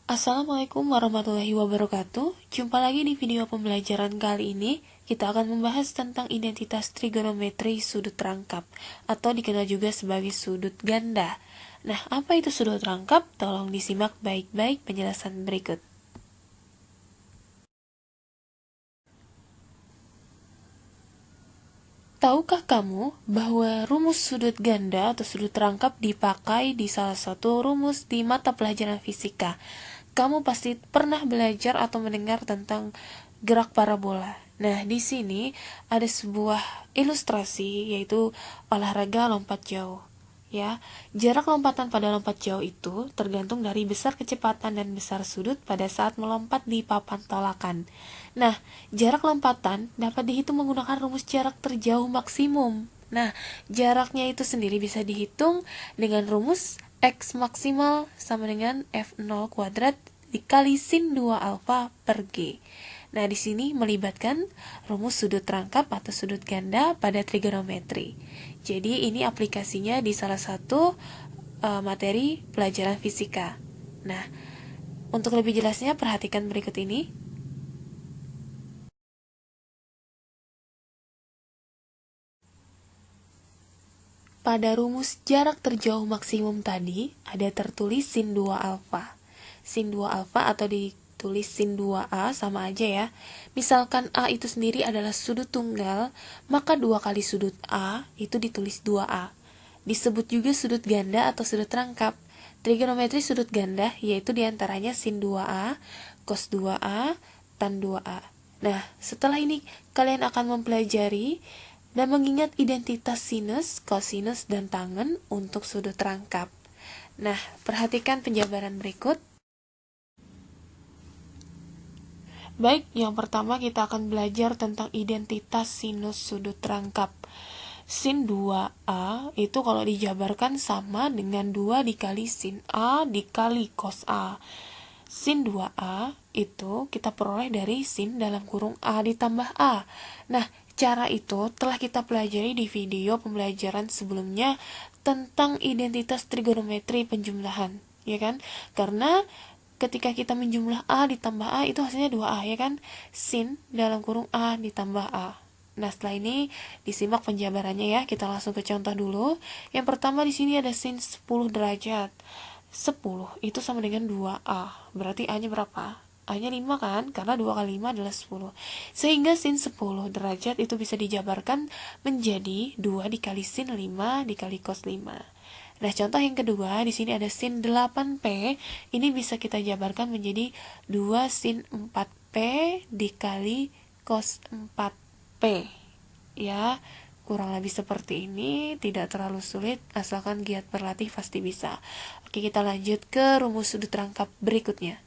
Assalamualaikum warahmatullahi wabarakatuh. Jumpa lagi di video pembelajaran kali ini. Kita akan membahas tentang identitas trigonometri sudut rangkap atau dikenal juga sebagai sudut ganda. Nah, apa itu sudut rangkap? Tolong disimak baik-baik penjelasan berikut. Tahukah kamu bahwa rumus sudut ganda atau sudut rangkap dipakai di salah satu rumus di mata pelajaran fisika? Kamu pasti pernah belajar atau mendengar tentang gerak parabola. Nah, di sini ada sebuah ilustrasi yaitu olahraga lompat jauh. Ya, jarak lompatan pada lompat jauh itu tergantung dari besar kecepatan dan besar sudut pada saat melompat di papan tolakan. Nah, jarak lompatan dapat dihitung menggunakan rumus jarak terjauh maksimum. Nah, jaraknya itu sendiri bisa dihitung dengan rumus X maksimal sama dengan F0 kuadrat dikali sin 2 alfa per G. Nah, di sini melibatkan rumus sudut rangkap atau sudut ganda pada trigonometri. Jadi, ini aplikasinya di salah satu materi pelajaran fisika. Nah, untuk lebih jelasnya perhatikan berikut ini. Pada rumus jarak terjauh maksimum tadi, ada tertulis sin 2 alfa. Sin 2 alfa atau ditulis sin 2A sama aja ya. Misalkan A itu sendiri adalah sudut tunggal, maka 2 kali sudut A itu ditulis 2A. Disebut juga sudut ganda atau sudut rangkap. Trigonometri sudut ganda yaitu diantaranya sin 2A, cos 2A, tan 2A. Nah, setelah ini kalian akan mempelajari dan mengingat identitas sinus, kosinus, dan tangen untuk sudut rangkap. Nah, perhatikan penjabaran berikut. Baik, yang pertama kita akan belajar tentang identitas sinus sudut rangkap. Sin 2A itu kalau dijabarkan sama dengan 2 dikali sin A dikali cos A. Sin 2A itu kita peroleh dari sin dalam kurung A ditambah A. Nah, cara itu telah kita pelajari di video pembelajaran sebelumnya tentang identitas trigonometri penjumlahan, ya kan? Karena ketika kita menjumlah A ditambah A itu hasilnya 2A, ya kan? Sin dalam kurung A ditambah A. Nah, setelah ini disimak penjabarannya ya. Kita langsung ke contoh dulu. Yang pertama di sini ada sin 10 derajat. 10 itu sama dengan 2A. Berarti A-nya berapa? A-nya 5 kan? Karena 2 kali 5 adalah 10. Sehingga sin 10 derajat itu bisa dijabarkan menjadi 2 dikali sin 5 dikali cos 5. Nah, contoh yang kedua, di sini ada sin 8P. Ini bisa kita jabarkan menjadi 2 sin 4P dikali cos 4P. Ya, kurang lebih seperti ini, tidak terlalu sulit, asalkan giat berlatih pasti bisa. Oke, kita lanjut ke rumus sudut rangkap berikutnya.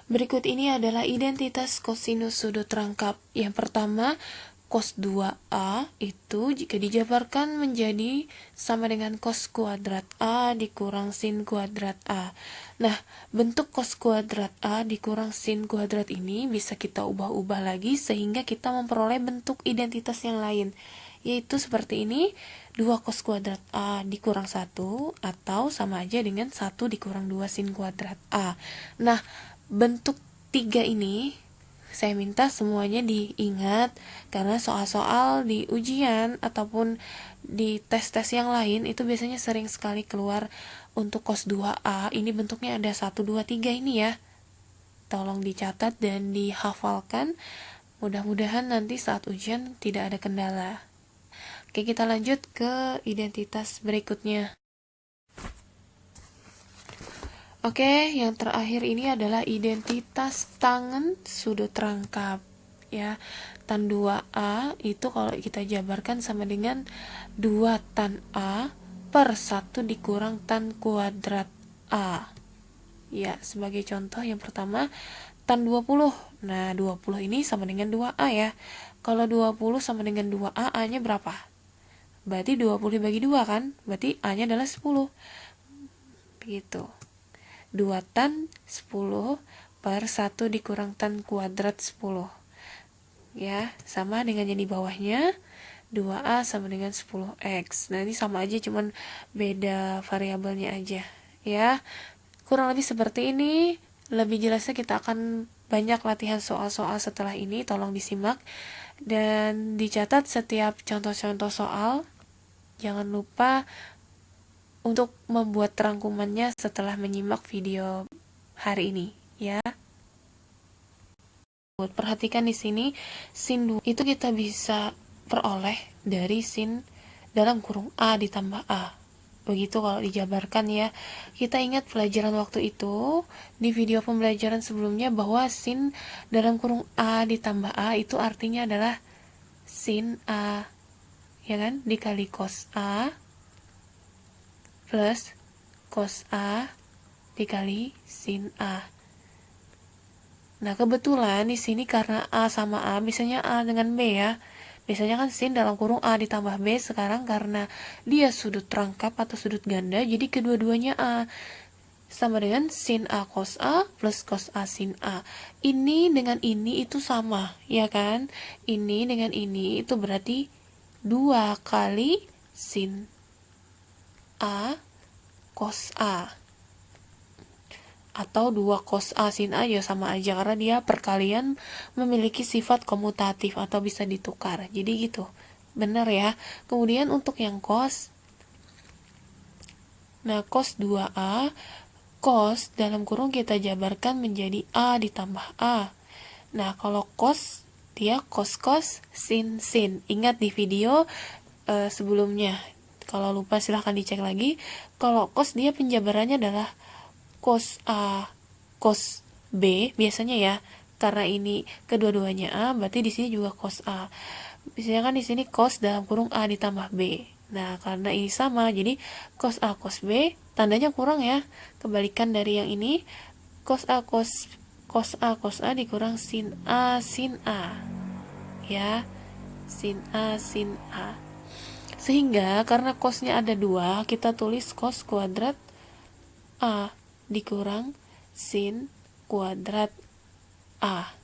Berikut ini adalah identitas kosinus sudut rangkap. Yang pertama, cos 2A itu jika dijabarkan menjadi sama dengan cos kuadrat A dikurang sin kuadrat A. Nah, bentuk cos kuadrat A dikurang sin kuadrat ini bisa kita ubah-ubah lagi sehingga kita memperoleh bentuk identitas yang lain. Yaitu seperti ini, 2 cos kuadrat A dikurang 1 atau sama aja dengan 1 dikurang 2 sin kuadrat A. Nah, bentuk 3 ini saya minta semuanya diingat karena soal-soal di ujian ataupun di tes-tes yang lain itu biasanya sering sekali keluar untuk cos 2A. Ini bentuknya ada 1, 2, 3 ini ya. Tolong dicatat dan dihafalkan. Mudah-mudahan nanti saat ujian tidak ada kendala. Oke, kita lanjut ke identitas berikutnya. Oke, yang terakhir ini adalah identitas tangen sudut rangkap. Ya, tan 2A itu kalau kita jabarkan sama dengan 2 tan A per 1 dikurang tan kuadrat A. Ya, sebagai contoh yang pertama, tan 20. Nah, 20 ini sama dengan 2A ya. Kalau 20 sama dengan 2A, A-nya berapa? Berarti 20 dibagi 2 kan? Berarti A-nya adalah 10. Begitu. 2 tan 10 per 1 dikurang tan kuadrat 10. Ya, sama dengan yang di bawahnya. 2A sama dengan 10X. Nah, ini sama aja, cuman beda variabelnya aja. Ya, kurang lebih seperti ini. Lebih jelasnya kita akan banyak latihan soal-soal setelah ini, tolong disimak. Dan dicatat setiap contoh-contoh soal. Jangan lupa untuk membuat rangkumannya setelah menyimak video hari ini, ya. Perhatikan di sini, sin 2 itu kita bisa peroleh dari sin dalam kurung A ditambah A. Begitu kalau dijabarkan ya. Kita ingat pelajaran waktu itu, di video pembelajaran sebelumnya, bahwa sin dalam kurung A ditambah A itu artinya adalah sin A, ya kan, dikali cos A plus cos A dikali sin A. Nah, kebetulan di sini karena A sama A, biasanya A dengan B ya. Biasanya kan sin dalam kurung A ditambah B, sekarang karena dia sudut rangkap atau sudut ganda, jadi kedua-duanya A. Sama dengan sin A cos A plus cos A sin A. Ini dengan ini itu sama, ya kan? Ini dengan ini itu berarti 2 kali sin A cos A. Atau 2 cos A sin A, ya sama aja karena dia perkalian memiliki sifat komutatif atau bisa ditukar. Jadi gitu. Benar ya. Kemudian untuk yang cos, nah cos 2A, cos dalam kurung kita jabarkan menjadi A ditambah A. Nah, kalau cos, dia cos sin. Ingat di video sebelumnya. Kalau lupa silahkan dicek lagi. Kalau cos, dia penjabarannya adalah cos A cos B biasanya ya. Karena ini kedua-duanya A, berarti di sini juga cos A. Biasanya kan di sini cos dalam kurung A ditambah B. Nah, karena ini sama, jadi cos A cos B tandanya kurang ya. Kebalikan dari yang ini, cos A cos A dikurang sin A sin A. Ya, sin A sin A. Sehingga karena cosnya ada 2, kita tulis cos kuadrat A dikurang sin kuadrat A.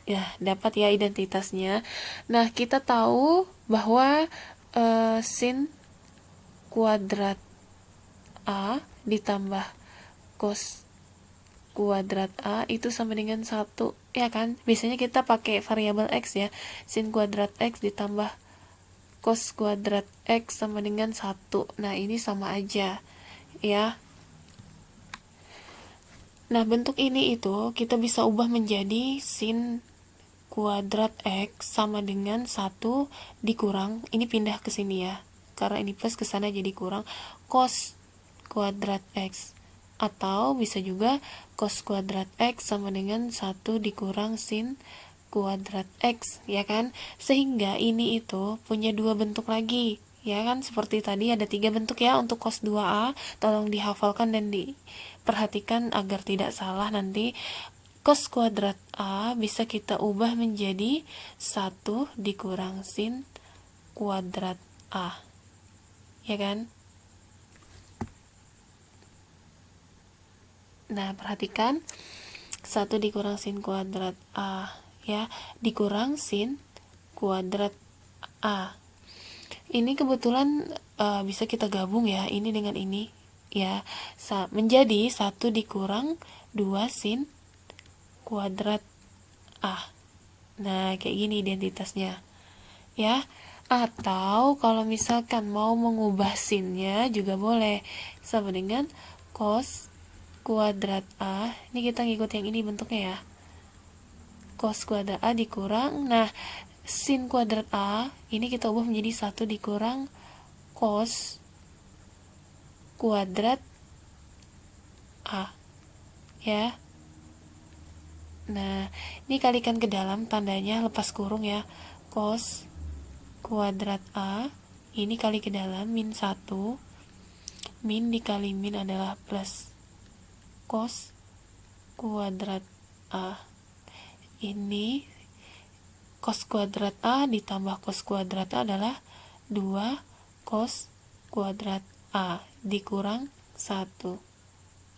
Ya, dapat ya identitasnya. Nah, kita tahu bahwa sin kuadrat A ditambah cos kuadrat A itu sama dengan 1, ya kan? Biasanya kita pakai variabel X ya. Sin kuadrat X ditambah cos kuadrat X sama dengan 1. Nah, ini sama aja, ya. Nah, bentuk ini itu kita bisa ubah menjadi sin kuadrat X sama dengan 1 dikurang, ini pindah ke sini ya. Karena ini plus ke sana jadi kurang cos kuadrat X. Atau bisa juga cos kuadrat X sama dengan 1 dikurang sin kuadrat X, ya kan? Sehingga ini itu punya 2 bentuk lagi, ya kan? Seperti tadi ada 3 bentuk ya untuk cos 2A. Tolong dihafalkan dan diperhatikan agar tidak salah nanti. Cos kuadrat A bisa kita ubah menjadi 1 dikurang sin kuadrat A, ya kan? Nah, perhatikan 1 dikurang sin kuadrat A, ya, dikurang sin kuadrat A. Ini kebetulan bisa kita gabung ya, ini dengan ini, ya, menjadi 1 dikurang 2 sin kuadrat A. Nah, kayak gini identitasnya, ya. Atau kalau misalkan mau mengubah sinnya juga boleh, sama dengan cos kuadrat A. Ini kita ngikut yang ini bentuknya ya. Cos kuadrat A dikurang, nah sin kuadrat A ini kita ubah menjadi 1 dikurang cos kuadrat A, ya. Nah, ini kalikan ke dalam, tandanya lepas kurung ya. Cos kuadrat A ini kali ke dalam min 1, min dikali min adalah plus cos kuadrat A. Ini cos kuadrat A ditambah cos kuadrat A adalah 2 cos kuadrat A dikurang 1,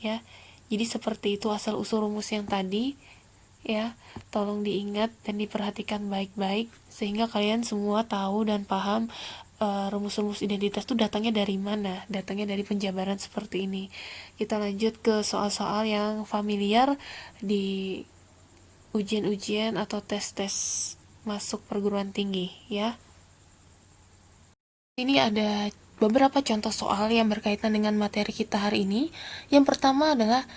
ya. Jadi seperti itu asal usul rumus yang tadi. ya. Tolong diingat dan diperhatikan baik-baik sehingga kalian semua tahu dan paham rumus-rumus identitas itu datangnya dari mana. Datangnya dari penjabaran seperti ini. Kita lanjut ke soal-soal yang familiar di ujian-ujian atau tes-tes masuk perguruan tinggi, ya. Ini ada beberapa contoh soal yang berkaitan dengan materi kita hari ini. Yang pertama adalah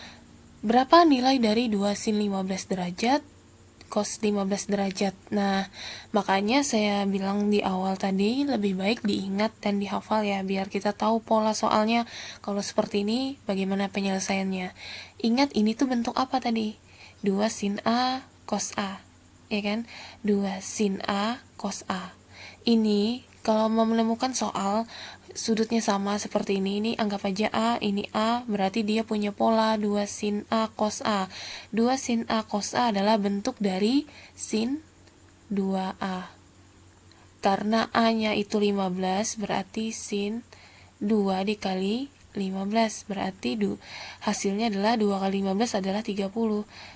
berapa nilai dari 2 sin 15 derajat cos 15 derajat. Nah, makanya saya bilang di awal tadi lebih baik diingat dan dihafal ya biar kita tahu pola soalnya. Kalau seperti ini bagaimana penyelesaiannya. Ingat ini tuh bentuk apa tadi? 2 sin A cos A. Ya kan? 2 sin A cos A. Ini kalau mau menemukan soal sudutnya sama seperti ini anggap aja A, ini A, berarti dia punya pola 2 sin A cos A. 2 sin A cos A adalah bentuk dari sin 2A. Karena A-nya itu 15, berarti sin 2 dikali 15, berarti hasilnya adalah 2 kali 15 adalah 30,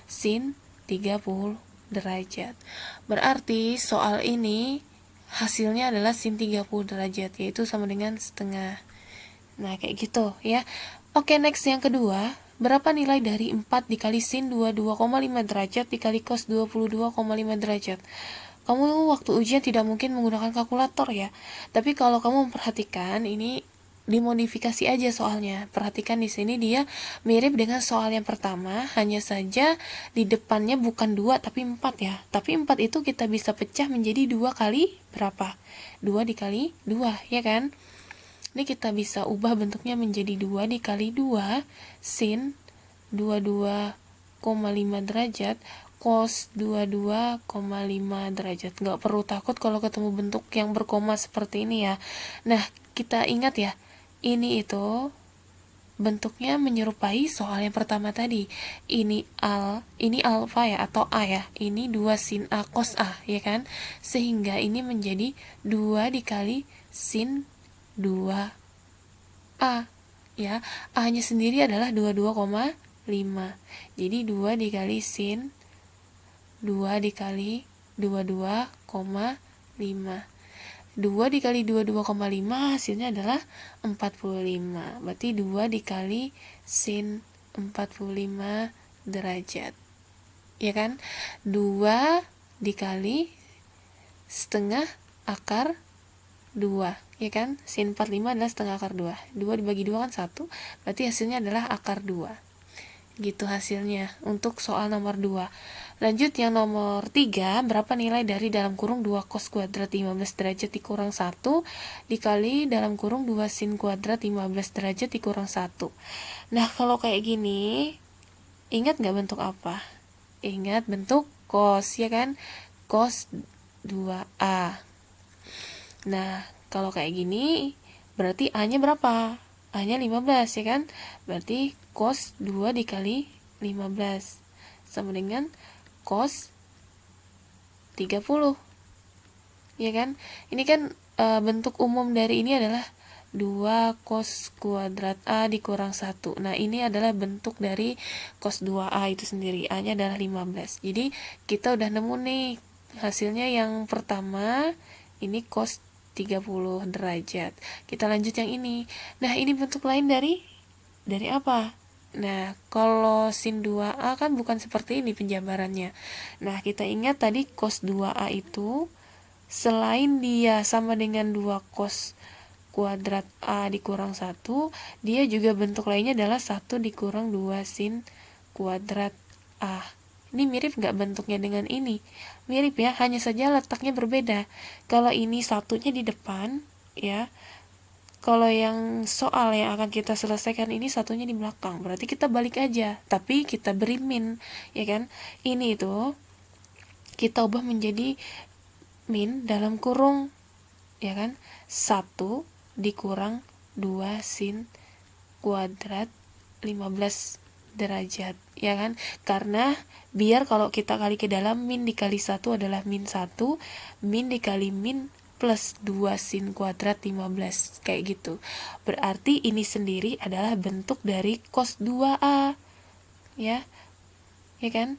sin 30 derajat. Berarti soal ini hasilnya adalah sin 30 derajat, yaitu sama dengan setengah. Nah, kayak gitu ya. Oke, next yang kedua. Berapa nilai dari 4 dikali sin 22,5 derajat dikali cos 22,5 derajat? Kamu waktu ujian tidak mungkin menggunakan kalkulator ya. Tapi kalau kamu memperhatikan, ini dimodifikasi aja soalnya. Perhatikan di sini dia mirip dengan soal yang pertama, hanya saja di depannya bukan 2 tapi 4 ya. Tapi 4 itu kita bisa pecah menjadi 2 kali berapa? 2 dikali 2, ya kan? Ini kita bisa ubah bentuknya menjadi 2 dikali 2 sin 22,5 derajat cos 22,5 derajat. Nggak perlu takut kalau ketemu bentuk yang berkoma seperti ini ya. Nah, kita ingat ya, ini itu bentuknya menyerupai soal yang pertama tadi. Ini alfa ya atau A ya. Ini 2 sin A cos A ya kan. Sehingga ini menjadi 2 dikali sin 2A ya. A-nya sendiri adalah 22,5. Jadi 2 dikali sin 2 dikali 22,5. 2 dikali 22,5 hasilnya adalah 45. Berarti 2 dikali sin 45 derajat. Ya kan? 2 dikali setengah akar 2. Ya kan? Sin 45 adalah setengah akar 2. 2 dibagi 2 kan 1. Berarti hasilnya adalah akar 2. Gitu hasilnya untuk soal nomor 2. Lanjut yang nomor 3, berapa nilai dari dalam kurung 2 cos kuadrat 15 derajat dikurang 1 dikali dalam kurung 2 sin kuadrat 15 derajat dikurang 1. Nah, kalau kayak gini, ingat nggak bentuk apa? Ingat bentuk cos, ya kan? Cos 2A. Nah, kalau kayak gini, berarti A-nya berapa? A-nya 15, ya kan? Berarti cos 2 dikali 15 sama dengan cos 30. Ya kan? Ini kan bentuk umum dari ini adalah 2 cos kuadrat A dikurang 1. Nah, ini adalah bentuk dari cos 2A itu sendiri. A-nya adalah 15. Jadi, kita udah nemu nih hasilnya yang pertama, ini cos 30 derajat. Kita lanjut yang ini. Nah, ini bentuk lain dari apa? Nah, kalau sin 2A kan bukan seperti ini penjabarannya. Nah, kita ingat tadi cos 2A itu selain dia sama dengan 2 cos kuadrat A dikurang 1, dia juga bentuk lainnya adalah 1 dikurang 2 sin kuadrat A. Ini mirip nggak bentuknya dengan ini? Mirip ya, hanya saja letaknya berbeda. Kalau ini satunya di depan, ya. Kalau yang soal yang akan kita selesaikan ini satunya di belakang, berarti kita balik aja, tapi kita beri min, ya kan? Ini itu kita ubah menjadi min dalam kurung, ya kan? 1 dikurang 2 sin kuadrat 15 derajat, ya kan? Karena biar kalau kita kali ke dalam, min dikali 1 adalah min 1, min dikali min plus 2 sin kuadrat 15, kayak gitu. Berarti ini sendiri adalah bentuk dari cos 2A, ya kan?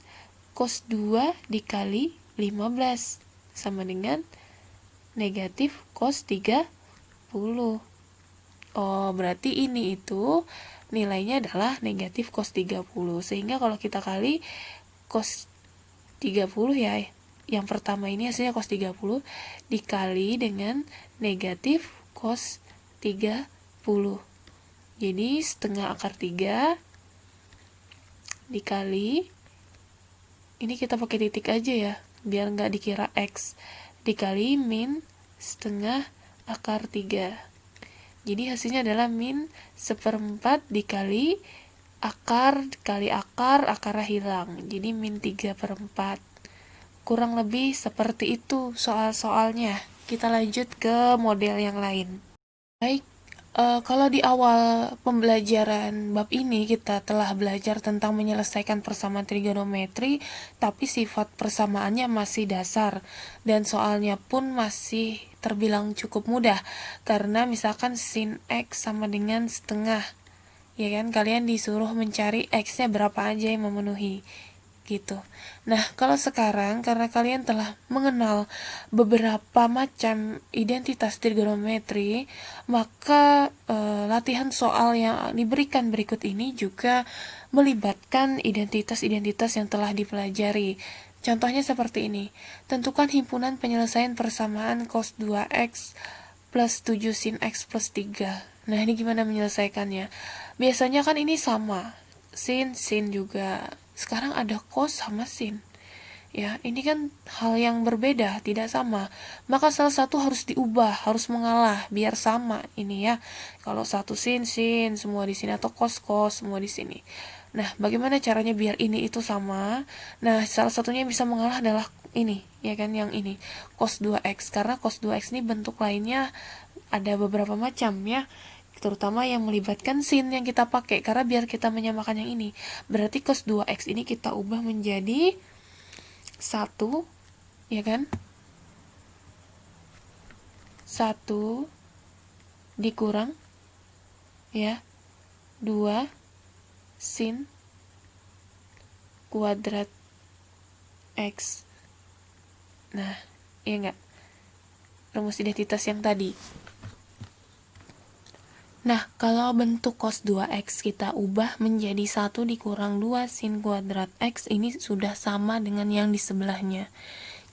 cos 2 dikali 15 sama dengan negatif cos 30. Oh, berarti ini itu nilainya adalah negatif cos 30. Sehingga kalau kita kali cos 30 ya, yang pertama ini hasilnya cos 30 dikali dengan negatif cos 30. Jadi setengah akar 3 dikali, ini kita pakai titik aja ya, biar nggak dikira X, dikali min setengah akar 3. Jadi hasilnya adalah min 1/4 dikali akar, akarnya hilang. Jadi min 3/4. Kurang lebih seperti itu soal-soalnya. Kita lanjut ke model yang lain. Baik, kalau di awal pembelajaran bab ini kita telah belajar tentang menyelesaikan persamaan trigonometri, tapi sifat persamaannya masih dasar dan soalnya pun masih terbilang cukup mudah, karena misalkan sin X sama dengan setengah, ya kan, kalian disuruh mencari X-nya berapa aja yang memenuhi gitu. Nah, kalau sekarang karena kalian telah mengenal beberapa macam identitas trigonometri, maka latihan soal yang diberikan berikut ini juga melibatkan identitas-identitas yang telah dipelajari. Contohnya seperti ini. Tentukan himpunan penyelesaian persamaan cos 2x plus 7 sin x plus 3. Nah, ini gimana menyelesaikannya? Biasanya kan ini sama. Sin juga. Sekarang ada cos sama sin. Ya, ini kan hal yang berbeda, tidak sama. Maka salah satu harus diubah, harus mengalah biar sama ini ya. Kalau satu sin semua di sini, atau cos semua di sini. Nah, bagaimana caranya biar ini itu sama? Nah, salah satunya yang bisa mengalah adalah ini, ya kan, yang ini cos 2x, karena cos 2x ini bentuk lainnya ada beberapa macam ya, terutama yang melibatkan sin yang kita pakai, karena biar kita menyamakan yang ini. Berarti cos 2x ini kita ubah menjadi 1, ya kan, 1 dikurang ya 2 sin kuadrat X. Nah, iya enggak, rumus identitas yang tadi. Nah, kalau bentuk cos 2x kita ubah menjadi 1 dikurang 2 sin kuadrat X, ini sudah sama dengan yang di sebelahnya.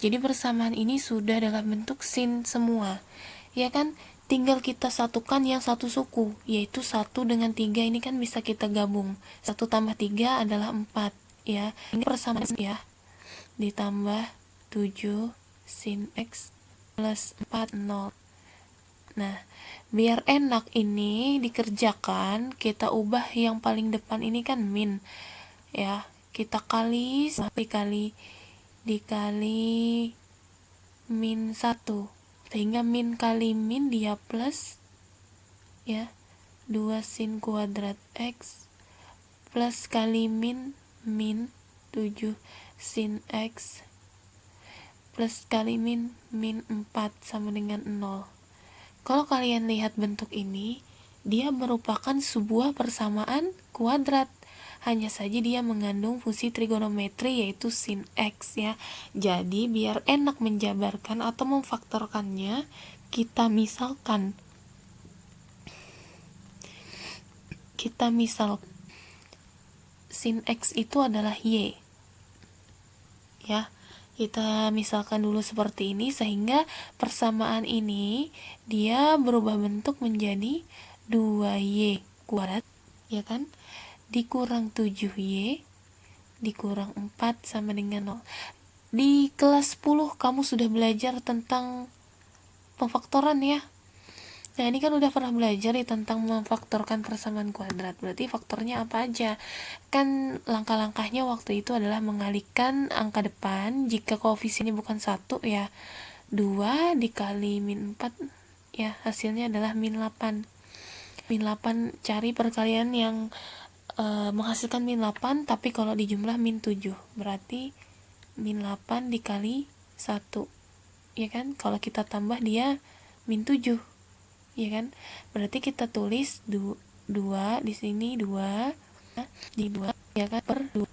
Jadi persamaan ini sudah dalam bentuk sin semua. Ya kan, tinggal kita satukan yang satu suku, yaitu 1 dengan 3 ini kan bisa kita gabung. 1 tambah 3 adalah 4, ya. Ini persamaan ya. Ditambah 7 sin X plus 4, 0. Nah, biar enak ini dikerjakan, kita ubah yang paling depan ini kan min. Ya, kita kali dikali min 1. Sehingga min kali min dia plus ya 2 sin kuadrat X plus kali min 7 sin X plus kali min 4 sama dengan 0. Kalau kalian lihat bentuk ini, dia merupakan sebuah persamaan kuadrat. Hanya saja dia mengandung fungsi trigonometri yaitu sin X ya. Jadi biar enak menjabarkan atau memfaktorkannya, kita misal sin X itu adalah Y. Ya. Kita misalkan dulu seperti ini, sehingga persamaan ini dia berubah bentuk menjadi 2y kuadrat, ya kan, dikurang 7y dikurang 4 sama dengan 0. Di kelas 10 kamu sudah belajar tentang pemfaktoran ya. Nah, ini kan udah pernah belajar tentang memfaktorkan persamaan kuadrat. Berarti faktornya apa aja? Kan langkah-langkahnya waktu itu adalah mengalihkan angka depan. Jika koefisiennya bukan 1 ya 2 dikali min 4 ya, hasilnya adalah min 8. Min 8 cari perkalian yang menghasilkan min 8, tapi kalau dijumlah min 7. Berarti min 8 dikali 1. Ya kan? Kalau kita tambah dia min 7. Ya kan, berarti kita tulis 2 di sini, 2 di 2 ya kan, per 2.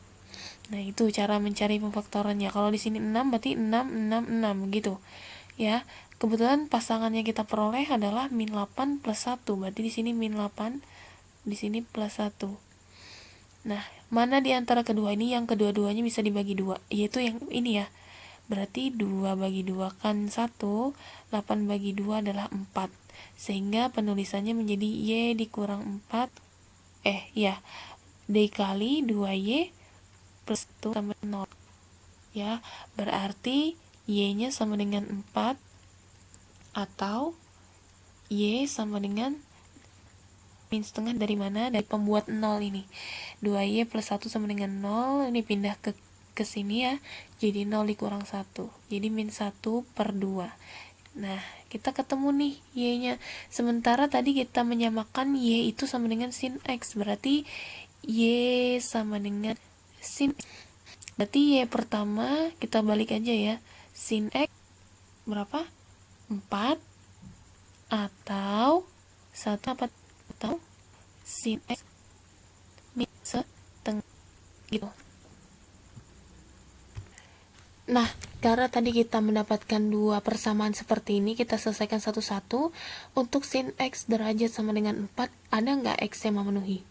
Nah, itu cara mencari pemfaktorannya. Kalau di sini 6 berarti 6, 6, 6 gitu. Ya, kebetulan pasangannya kita peroleh adalah min 8 plus 1. Berarti di sini min 8, di sini plus 1. Nah, mana di antara kedua ini yang kedua-duanya bisa dibagi 2? Yaitu yang ini ya. Berarti 2 bagi 2 kan 1, 8 bagi 2 adalah 4. Sehingga penulisannya menjadi Y dikurang 4, ya, dikali 2Y plus 1 sama 0. Ya, berarti Y-nya sama dengan 4 atau Y sama dengan min setengah dari mana? Dari pembuat 0 ini. 2Y plus 1 sama dengan 0, ini pindah ke sini ya. Jadi 0 dikurang 1. Jadi min 1 per 2. Nah, kita ketemu nih Y-nya. Sementara tadi kita menyamakan Y itu sama dengan sin X. Berarti Y sama dengan sin X. Berarti Y pertama kita balik aja ya. Sin X berapa? 4 atau 1 apa? Atau sin X min setengah gitu. Nah, karena tadi kita mendapatkan dua persamaan seperti ini, kita selesaikan satu-satu. Untuk sin X derajat sama dengan 4, ada nggak X yang memenuhi?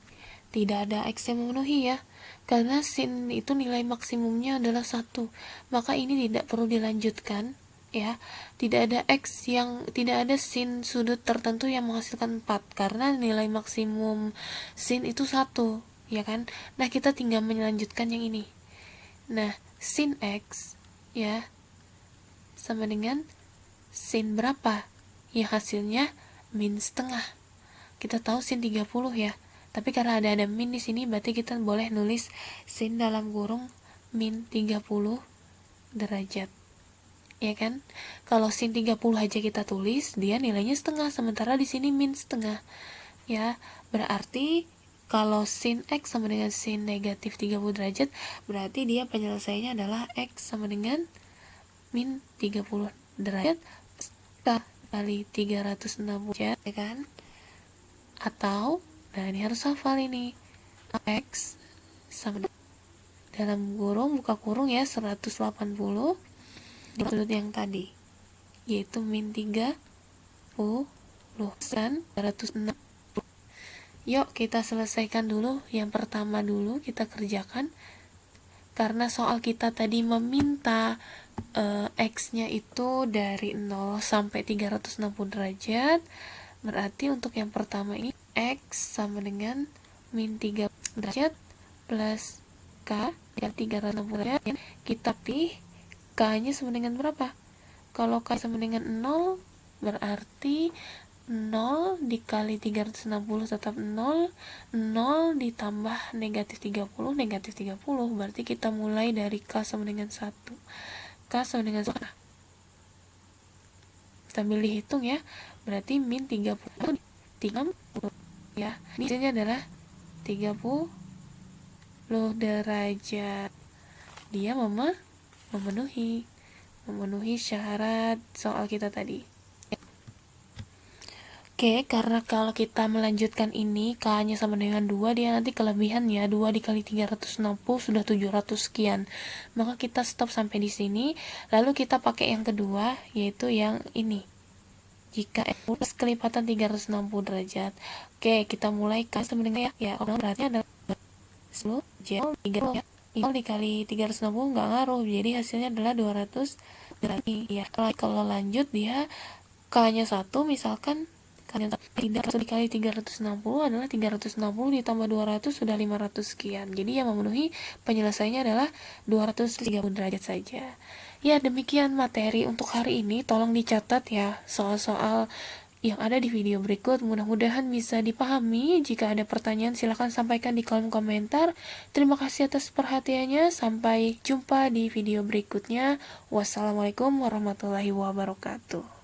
Tidak ada X yang memenuhi ya, karena sin itu nilai maksimumnya adalah 1. Maka ini tidak perlu dilanjutkan ya. Tidak ada X yang, tidak ada sin sudut tertentu yang menghasilkan 4, karena nilai maksimum sin itu 1, ya kan? Nah, kita tinggal melanjutkan yang ini. Nah, sin X ya sama dengan sin berapa? Ya, hasilnya min setengah. Kita tahu sin 30 ya. Tapi karena ada min di sini, berarti kita boleh nulis sin dalam kurung min 30 derajat. Ya kan? Kalau sin 30 aja kita tulis, dia nilainya setengah, sementara di sini min setengah. Ya, berarti kalau sin X sama dengan sin negatif 30 derajat, berarti dia penyelesaiannya adalah X sama dengan min 30 derajat kali 360 derajat, ya kan? Atau, nah ini harus hafal ini, X sama dalam kurung, buka kurung ya, 180 di sudut yang tadi, yaitu min 30 dan 160. Yuk kita selesaikan dulu yang pertama dulu, kita kerjakan. Karena soal kita tadi meminta X-nya itu dari 0 sampai 360 derajat, berarti untuk yang pertama ini X sama dengan min 3 derajat plus K yang 360 derajat. Kita pilih K-nya sama dengan berapa? Kalau K sama dengan 0, berarti 0 dikali 360 tetap 0, 0 ditambah negatif 30, negatif 30, berarti kita mulai dari K sama dengan 1. K sama dengan 1. Sambil dihitung ya, berarti min 30 ya. Ini hasilnya adalah 30 derajat. Dia memenuhi syarat soal kita tadi. Oke, karena kalau kita melanjutkan ini, K-nya sama dengan 2, dia nanti kelebihan ya, 2 dikali 360 sudah 700 sekian. Maka kita stop sampai di sini, lalu kita pakai yang kedua, yaitu yang ini. Jika X plus kelipatan 360 derajat. Oke, kita mulai K sama dengan ya, berarti adalah 10 J 3 ya. 0 dikali 360 nggak ngaruh, jadi hasilnya adalah 200 derajat. Ya, kalau lanjut dia K-nya 1, misalkan tidak 1 dikali 360 adalah 360 ditambah 200 sudah 500 sekian. Jadi yang memenuhi penyelesaiannya adalah 230 derajat saja. Ya, demikian materi untuk hari ini. Tolong dicatat ya soal-soal yang ada di video berikut. Mudah-mudahan bisa dipahami. Jika ada pertanyaan silahkan sampaikan di kolom komentar. Terima kasih atas perhatiannya. Sampai jumpa di video berikutnya. Wassalamualaikum warahmatullahi wabarakatuh.